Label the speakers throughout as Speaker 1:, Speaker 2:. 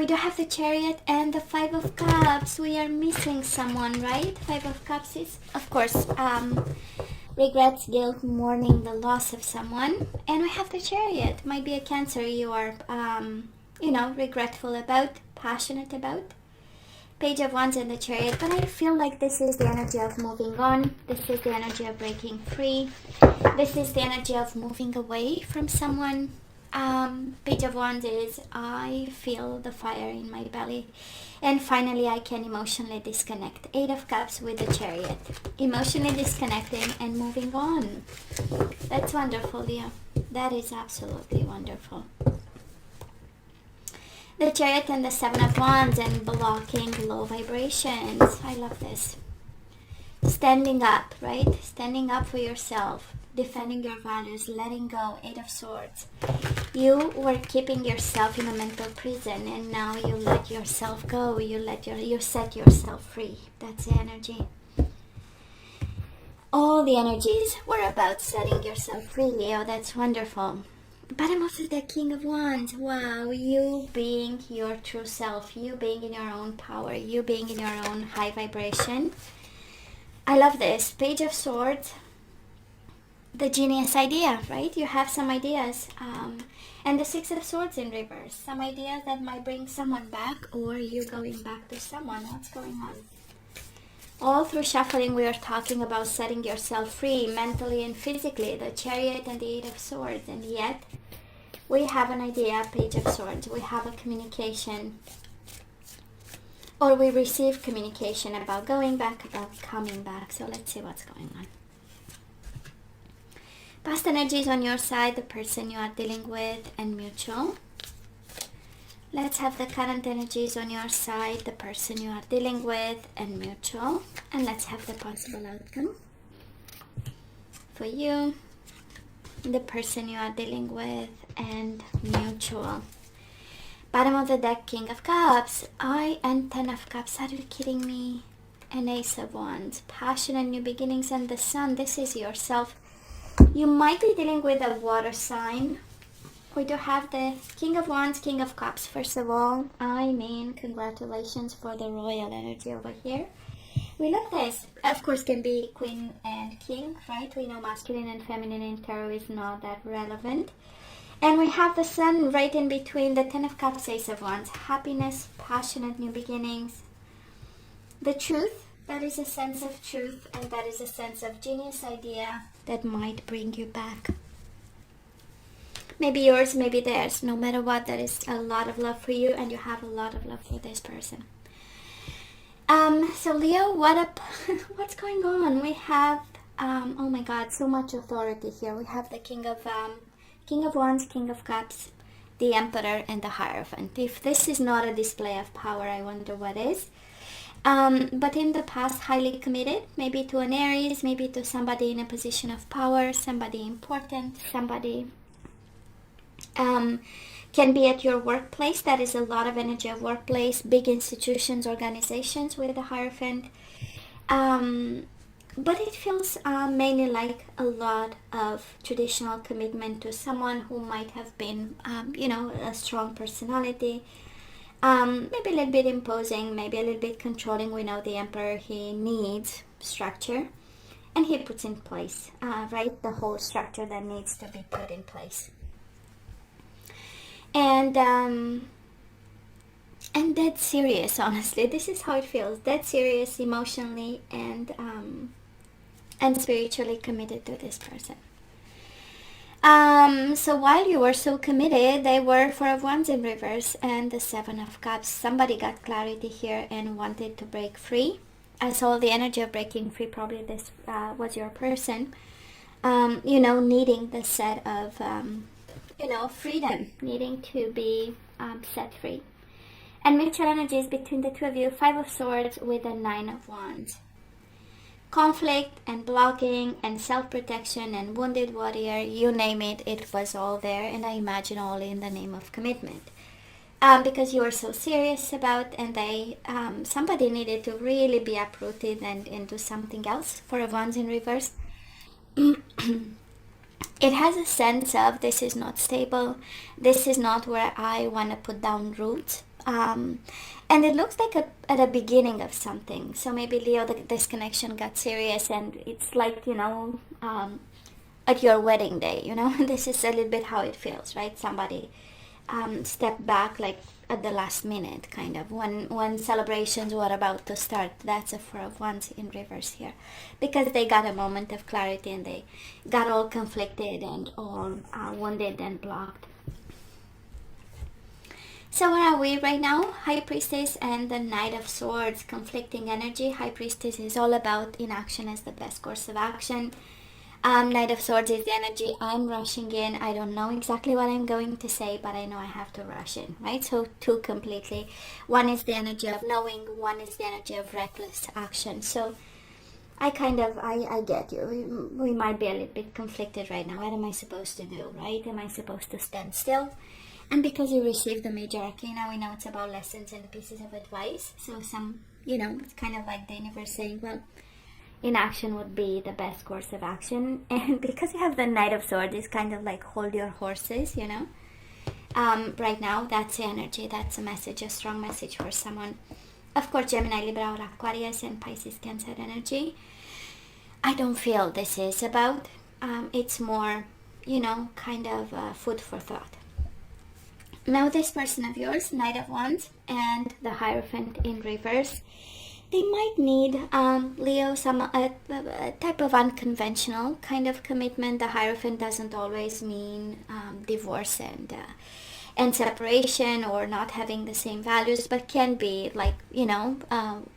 Speaker 1: we do have the Chariot and the Five of Cups. We are missing someone, right? Five of Cups is, of course, regrets, guilt, mourning the loss of someone. And we have the Chariot. Might be a Cancer you are, regretful about, passionate about. Page of Wands and the Chariot. But I feel like this is the energy of moving on. This is the energy of breaking free. This is the energy of moving away from someone. Page of Wands is, I feel the fire in my belly. And finally, I can emotionally disconnect. Eight of Cups with the Chariot. Emotionally disconnecting and moving on. That's wonderful, Leo. That is absolutely wonderful. The Chariot and the Seven of Wands and blocking low vibrations. I love this. Standing up, right? Standing up for yourself. Defending your values. Letting go. Eight of Swords. You were keeping yourself in a mental prison, and now you let yourself go. You set yourself free. That's the energy. All the energies were about setting yourself free, Leo. That's wonderful. Bottom of the King of Wands. Wow, you being your true self, you being in your own power, you being in your own high vibration. I love this. Page of Swords. The genius idea, right? You have some ideas. And the Six of Swords in reverse. Some ideas that might bring someone back, or you going back to someone. What's going on? All through shuffling, we are talking about setting yourself free mentally and physically. The Chariot and the Eight of Swords. And yet, we have an idea, Page of Swords. We have a communication. Or we receive communication about going back, about coming back. So let's see what's going on. Past energies on your side, the person you are dealing with, and mutual. Let's have the current energies on your side, the person you are dealing with, and mutual. And let's have the possible outcome for you, the person you are dealing with, and mutual. Bottom of the deck, King of Cups. And Ten of Cups. Are you kidding me? An Ace of Wands. Passion and new beginnings, and the Sun. This is yourself. You might be dealing with a water sign. We do have the King of Wands, King of Cups. First of all, congratulations for the royal energy over here. We love this. Of course, can be Queen and King, right? We know masculine and feminine in tarot is not that relevant. And we have the Sun right in between the Ten of Cups, Ace of Wands. Happiness, passionate new beginnings. The truth. That is a sense of truth, and that is a sense of genius idea that might bring you back. Maybe yours, maybe theirs. No matter what, there is a lot of love for you, and you have a lot of love for this person. So Leo, what's going on? We have, oh my God, so much authority here. We have the King of Wands, King of Cups, the Emperor, and the Hierophant. If this is not a display of power, I wonder what is. But in the past, highly committed, maybe to an Aries, maybe to somebody in a position of power, somebody important, somebody can be at your workplace. That is a lot of energy of workplace, big institutions, organizations with the Hierophant. But it feels mainly like a lot of traditional commitment to someone who might have been, a strong personality. Maybe a little bit imposing, maybe a little bit controlling. We know the Emperor, he needs structure, and he puts in place, right, the whole structure that needs to be put in place. And dead serious, honestly. This is how it feels. Dead serious, emotionally and spiritually committed to this person. So while you were so committed, they were Four of Wands in reverse and the Seven of Cups. Somebody got clarity here and wanted to break free. I saw the energy of breaking free. Probably this was your person, needing the set of, freedom, needing to be set free. And mutual energies between the two of you, Five of Swords with the Nine of Wands. Conflict and blocking and self-protection and wounded warrior, you name it, it was all there. And I imagine all in the name of commitment. Because you were so serious about, and somebody needed to really be uprooted and into something else. Four of Wands in reverse. It has a sense of, this is not stable, this is not where I want to put down roots. And it looks like at the beginning of something. So maybe Leo, this connection got serious, and it's like, at your wedding day, this is a little bit how it feels, right? Somebody step back like at the last minute, kind of when celebrations were about to start. That's a Four of Wands in reverse here, because they got a moment of clarity and they got all conflicted and all wounded and blocked. So where are we right now? High Priestess and the Knight of Swords, conflicting energy. High Priestess is all about inaction as the best course of action. Knight of Swords is the energy. I'm rushing in. I don't know exactly what I'm going to say, but I know I have to rush in, right? So two completely. One is the energy of knowing, one is the energy of reckless action. So I get you. We might be a little bit conflicted right now. What am I supposed to do, right? Am I supposed to stand still? And because you received the major arcana, we know it's about lessons and pieces of advice. So it's kind of like the universe saying, well, inaction would be the best course of action. And because you have the Knight of Swords, it's kind of like hold your horses, right now, that's the energy, that's a message, a strong message for someone. Of course, Gemini, Libra, or Aquarius, and Pisces, Cancer energy. I don't feel this is about. It's more, kind of food for thought. Now this person of yours, Knight of Wands and the Hierophant in reverse, they might need, Leo, some a type of unconventional kind of commitment. The Hierophant doesn't always mean divorce and separation or not having the same values, but can be like,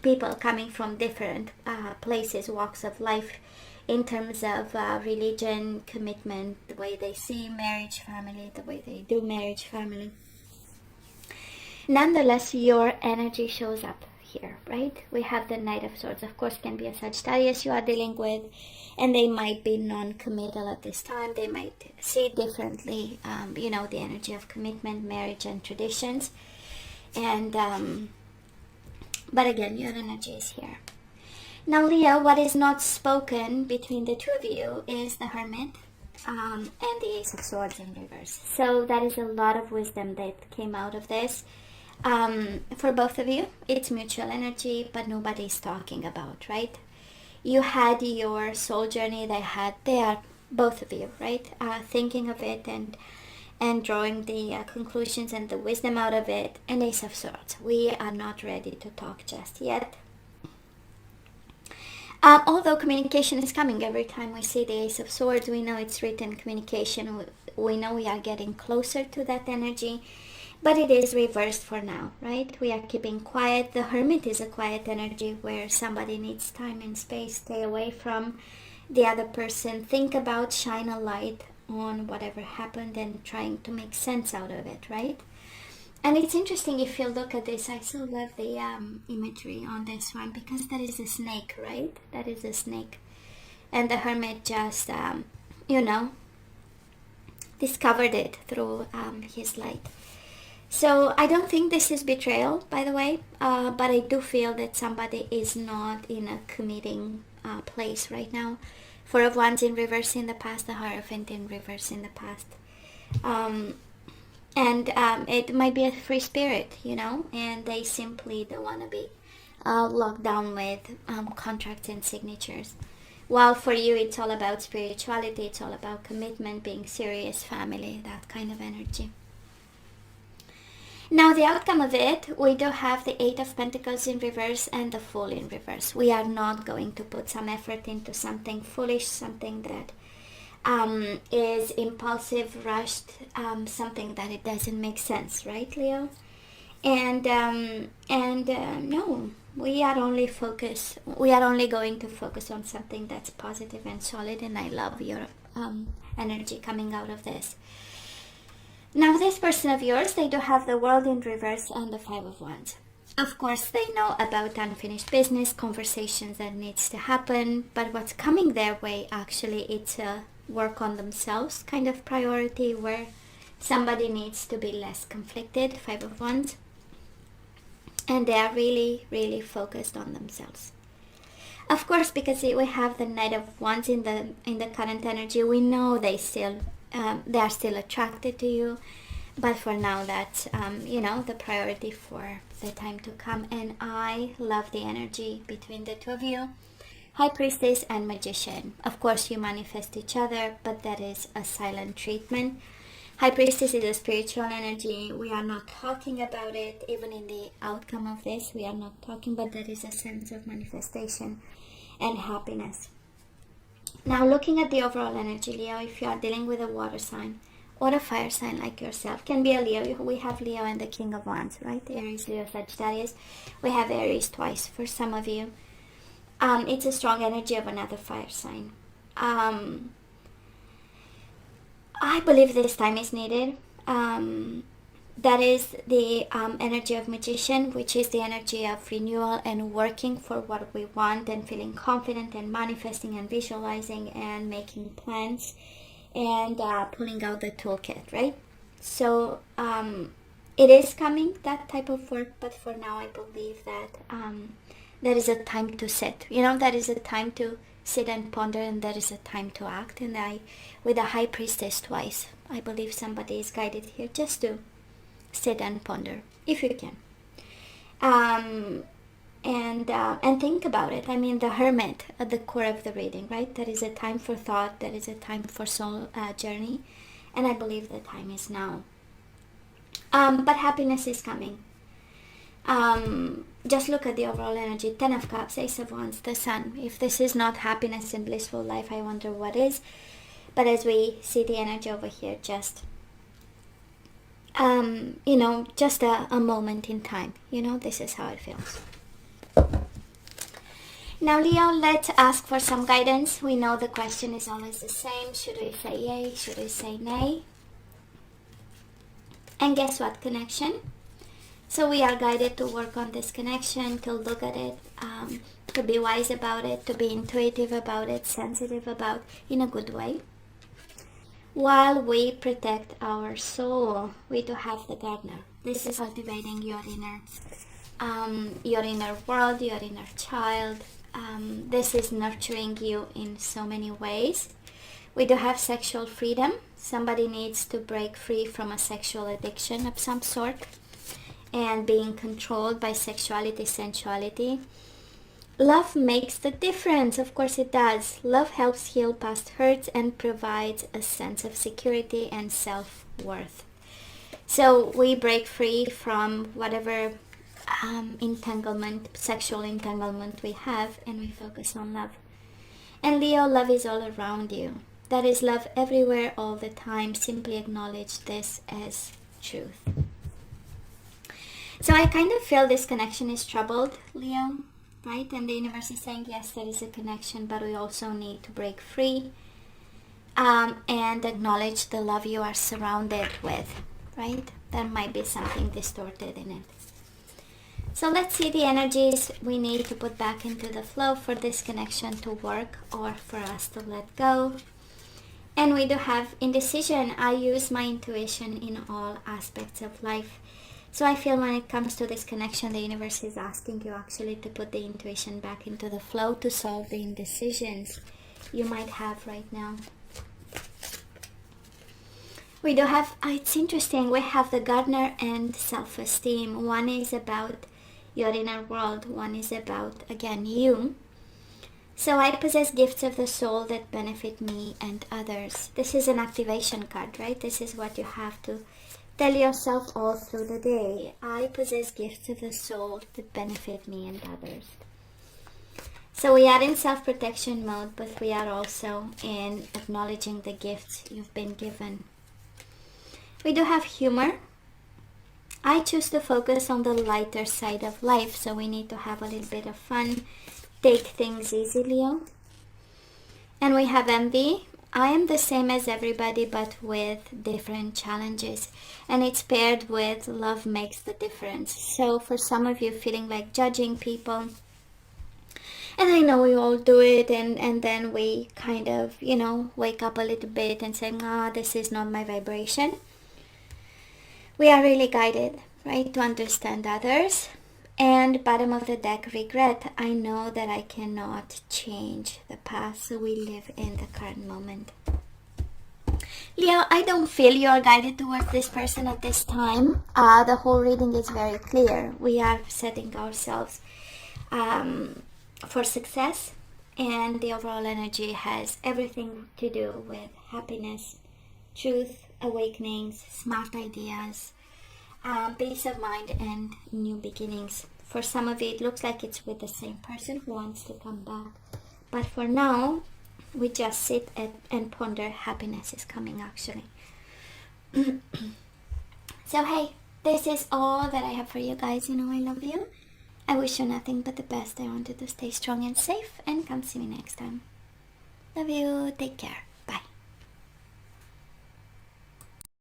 Speaker 1: people coming from different places, walks of life, in terms of religion, commitment, the way they see marriage, family, the way they do marriage, family. Nonetheless, your energy shows up here, right? We have the Knight of Swords. Of course, can be a Sagittarius you are dealing with, and they might be non-committal at this time. They might see differently, the energy of commitment, marriage, and traditions. And but again, your energy is here. Now, Leo, what is not spoken between the two of you is the Hermit and the Ace of Swords in reverse. So that is a lot of wisdom that came out of this. For both of you, it's mutual energy, but nobody's talking about, right? You had your soul journey, they are both of you, right? Thinking of it and drawing the conclusions and the wisdom out of it. And Ace of Swords, we are not ready to talk just yet. Although communication is coming every time we see the Ace of Swords, we know it's written communication. We know we are getting closer to that energy, but it is reversed for now, right? We are keeping quiet. The Hermit is a quiet energy where somebody needs time and space, stay away from the other person, think about, shine a light on whatever happened and trying to make sense out of it, right? And it's interesting if you look at this. I so love the imagery on this one, because that is a snake, right? That is a snake. And the Hermit just, discovered it through his light. So I don't think this is betrayal, by the way, but I do feel that somebody is not in a committing place right now. Four of Wands in reverse in the past, the Hierophant in reverse in the past. And it might be a free spirit, and they simply don't want to be locked down with contracts and signatures. While for you, it's all about spirituality, it's all about commitment, being serious, family, that kind of energy. Now, the outcome of it, we do have the Eight of Pentacles in reverse and the Fool in reverse. We are not going to put some effort into something foolish, something that is impulsive, rushed, something that it doesn't make sense, right, Leo? And no, we are only going to focus on something that's positive and solid, and I love your energy coming out of this. Now, this person of yours, they do have the World in reverse and the Five of Wands. Of course, they know about unfinished business, conversations that needs to happen, but what's coming their way, actually, it's a work on themselves kind of priority, where somebody needs to be less conflicted, Five of Wands, and they are really, really focused on themselves. Of course, because we have the Knight of Wands in the current energy, we know they are still attracted to you, But for now, that's, you know, the priority for the time to come. And I love the energy between the two of you. High Priestess and Magician. Of course, you manifest each other, but that is a silent treatment. High Priestess is a spiritual energy. We are not talking about it. Even in the outcome of this, we are not talking, but there is a sense of manifestation and happiness. Now, looking at the overall energy, Leo, if you are dealing with a water sign or a fire sign like yourself, can be a Leo. We have Leo and the King of Wands, right? Aries, Leo, Sagittarius. We have Aries twice for some of you. It's a strong energy of another fire sign. I believe this time is needed. That is the energy of Magician, which is the energy of renewal and working for what we want and feeling confident and manifesting and visualizing and making plans and pulling out the toolkit, right? So it is coming, that type of work, but for now I believe that there is a time to sit. You know, there is a time to sit and ponder, and there is a time to act. And with a High Priestess twice, I believe somebody is guided here just to sit and ponder, if you can, and think about it. I mean, the Hermit at the core of the reading, right? There is a time for thought, there is a time for soul journey, and I believe the time is now. But happiness is coming. Just look at the overall energy. 10 of Cups, Ace of Wands, the Sun. If this is not happiness and blissful life, I wonder what is. But as we see the energy over here, just you know, just a moment in time. You know, this is how it feels. Now, Leo, let's ask for some guidance. We know the question is always the same. Should we say yay? Should we say nay? And guess what? Connection. So we are guided to work on this connection, to look at it, to be wise about it, to be intuitive about it, sensitive about, in a good way. While we protect our soul, we do have the gardener. This is cultivating your inner world, your inner child. This is nurturing you in so many ways. We do have sexual freedom. Somebody needs to break free from a sexual addiction of some sort and being controlled by sexuality, sensuality. Love makes the difference. Of course it does. Love helps heal past hurts and provides a sense of security and self-worth. So we break free from whatever entanglement, sexual entanglement we have, and we focus on love. And Leo, love is all around you. That is love everywhere, all the time. Simply acknowledge this as truth. So I kind of feel this connection is troubled, Leo, right? And the universe is saying, yes, there is a connection, but we also need to break free and acknowledge the love you are surrounded with, right? There might be something distorted in it. So let's see the energies we need to put back into the flow for this connection to work or for us to let go. And we do have indecision. I use my intuition in all aspects of life. So I feel when it comes to this connection, the universe is asking you actually to put the intuition back into the flow to solve the indecisions you might have right now. We do have, it's interesting, we have the gardener and self-esteem. One is about your inner world, one is about, again, you. So I possess gifts of the soul that benefit me and others. This is an activation card, right? This is what you have to tell yourself all through the day. I possess gifts of the soul that benefit me and others. So we are in self-protection mode, but we are also in acknowledging the gifts you've been given. We do have humor. I choose to focus on the lighter side of life, so we need to have a little bit of fun. Take things easy, Leo. And we have envy. I am the same as everybody, but with different challenges. And it's paired with love makes the difference. So for some of you feeling like judging people, and I know we all do it, and then we kind of, you know, wake up a little bit and say, this is not my vibration. We are really guided, right, to understand others. And bottom of the deck, regret. I know that I cannot change the past, so we live in the current moment. Leo, I don't feel you are guided towards this person at this time. The whole reading is very clear. We are setting ourselves for success, and the overall energy has everything to do with happiness, truth, awakenings, smart ideas, peace of mind, and new beginnings. For some of you, it looks like it's with the same person who wants to come back. But for now, we just sit and ponder. Happiness is coming, actually. So, hey, this is all that I have for you guys. You know I love you. I wish you nothing but the best. I want you to stay strong and safe, and come see me next time. Love you. Take care.